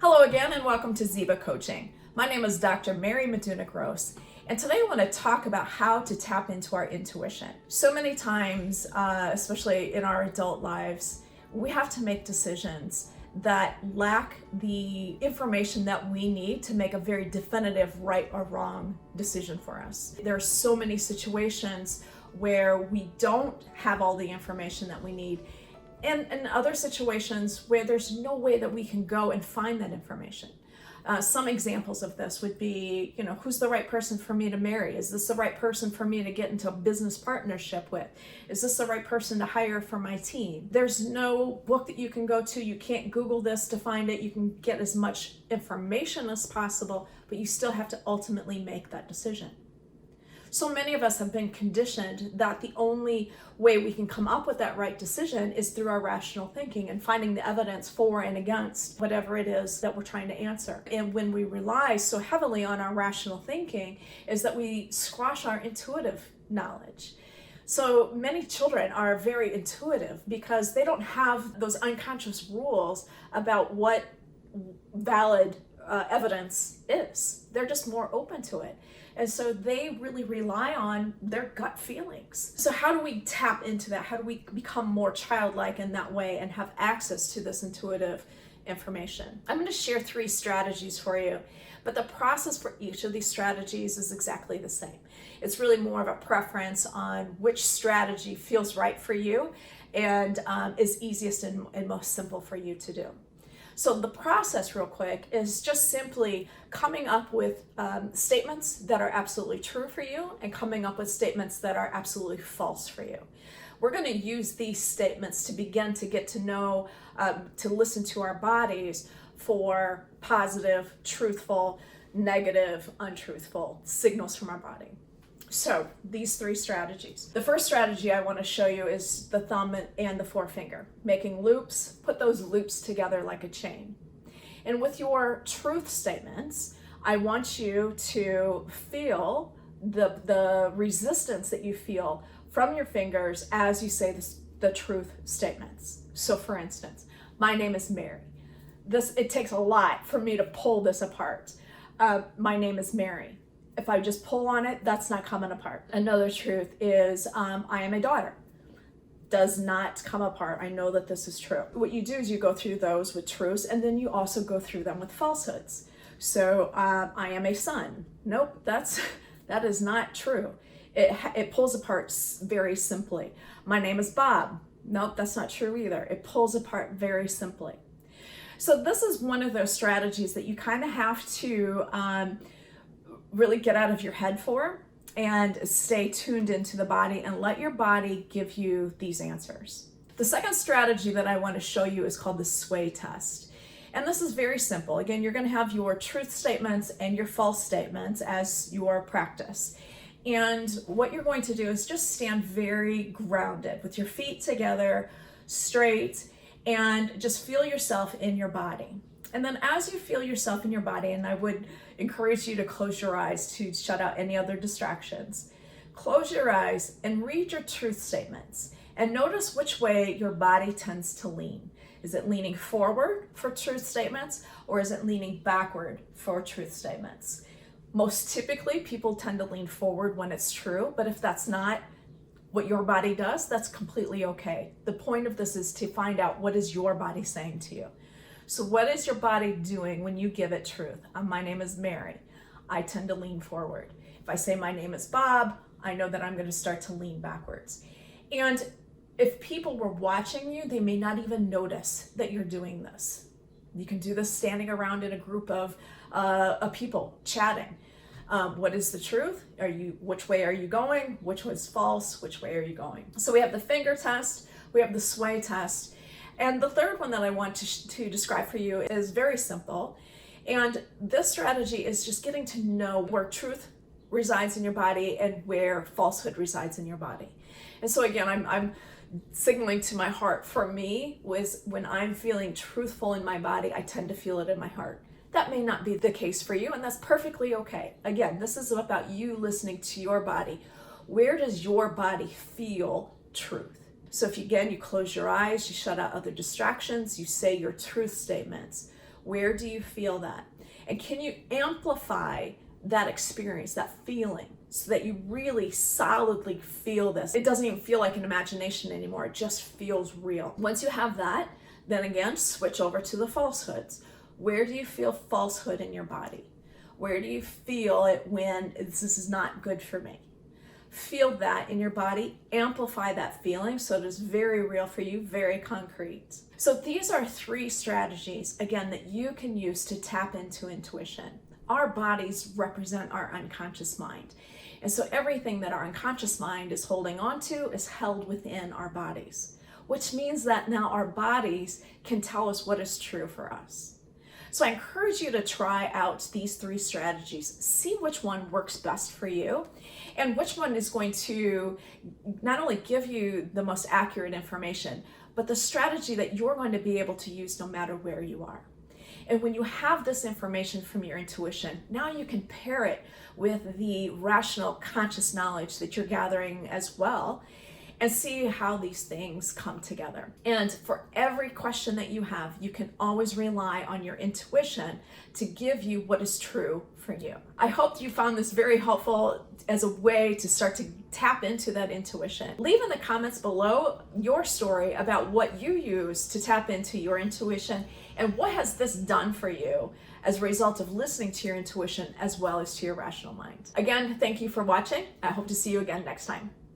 Hello again and welcome to Ziva Coaching. My name is Dr. Mary Meduna-Gross, and today I want to talk about how to tap into our intuition. So many times, especially in our adult lives, we have to make decisions that lack the information that we need to make a very definitive right or wrong decision for us. There are so many situations where we don't have all the information that we need, and in other situations where there's no way that we can go and find that information. Some examples of this would be, who's the right person for me to marry? Is this the right person for me to get into a business partnership with? Is this the right person to hire for my team? There's no book that you can go to. You can't Google this to find it. You can get as much information as possible, but you still have to ultimately make that decision. So many of us have been conditioned that the only way we can come up with that right decision is through our rational thinking and finding the evidence for and against whatever it is that we're trying to answer. And when we rely so heavily on our rational thinking is that we squash our intuitive knowledge. So many children are very intuitive because they don't have those unconscious rules about what valid evidence is. They're just more open to it. And so they really rely on their gut feelings. So how do we tap into that? How do we become more childlike in that way and have access to this intuitive information? I'm going to share 3 strategies for you, but the process for each of these strategies is exactly the same. It's really more of a preference on which strategy feels right for you and is easiest and most simple for you to do. So the process, real quick, is just simply coming up with statements that are absolutely true for you and coming up with statements that are absolutely false for you. We're going to use these statements to begin to get to know, to listen to our bodies for positive, truthful, negative, untruthful signals from our body. So these 3 strategies. The first strategy I want to show you is the thumb and the forefinger. Making loops, put those loops together like a chain. And with your truth statements, I want you to feel the resistance that you feel from your fingers as you say the truth statements. So for instance, my name is Mary. It takes a lot for me to pull this apart. My name is Mary. If I just pull on it, that's not coming apart. Another truth is I am a daughter. Does not come apart. I know that this is true. What you do is you go through those with truths, and then you also go through them with falsehoods. So I am a son. Nope, that is not true. It pulls apart very simply. My name is Bob. Nope, that's not true either. It pulls apart very simply. So this is one of those strategies that you kind of have to really get out of your head for and stay tuned into the body and let your body give you these answers. The second strategy that I want to show you is called the sway test. And this is very simple. Again, you're going to have your truth statements and your false statements as your practice. And what you're going to do is just stand very grounded with your feet together, straight, and just feel yourself in your body. And then as you feel yourself in your body, and I would encourage you to close your eyes to shut out any other distractions. Close your eyes and read your truth statements and notice which way your body tends to lean. Is it leaning forward for truth statements, or is it leaning backward for truth statements? Most typically, people tend to lean forward when it's true, but if that's not what your body does, that's completely okay. The point of this is to find out what is your body saying to you. So what is your body doing when you give it truth? My name is Mary. I tend to lean forward. If I say my name is Bob, I know that I'm going to start to lean backwards. And if people were watching you, they may not even notice that you're doing this. You can do this standing around in a group of people chatting. What is the truth? Which way are you going? Which was false? Which way are you going? So we have the finger test, we have the sway test, and the third one that I want to describe for you is very simple. And this strategy is just getting to know where truth resides in your body and where falsehood resides in your body. And so again, I'm signaling to my heart. For me, was when I'm feeling truthful in my body, I tend to feel it in my heart. That may not be the case for you, and that's perfectly okay. Again, this is about you listening to your body. Where does your body feel truth? So if you close your eyes, you shut out other distractions, you say your truth statements. Where do you feel that? And can you amplify that experience, that feeling, so that you really solidly feel this? It doesn't even feel like an imagination anymore. It just feels real. Once you have that, then again, switch over to the falsehoods. Where do you feel falsehood in your body? Where do you feel it when this is not good for me? Feel that in your body, amplify that feeling so it is very real for you, very concrete. So these are 3 strategies, again, that you can use to tap into intuition. Our bodies represent our unconscious mind. And so everything that our unconscious mind is holding on to is held within our bodies, which means that now our bodies can tell us what is true for us. So I encourage you to try out these 3 strategies, see which one works best for you, and which one is going to not only give you the most accurate information, but the strategy that you're going to be able to use no matter where you are. And when you have this information from your intuition, now you can pair it with the rational conscious knowledge that you're gathering as well, and see how these things come together. And for every question that you have, you can always rely on your intuition to give you what is true for you. I hope you found this very helpful as a way to start to tap into that intuition. Leave in the comments below your story about what you use to tap into your intuition and what has this done for you as a result of listening to your intuition as well as to your rational mind. Again, thank you for watching. I hope to see you again next time.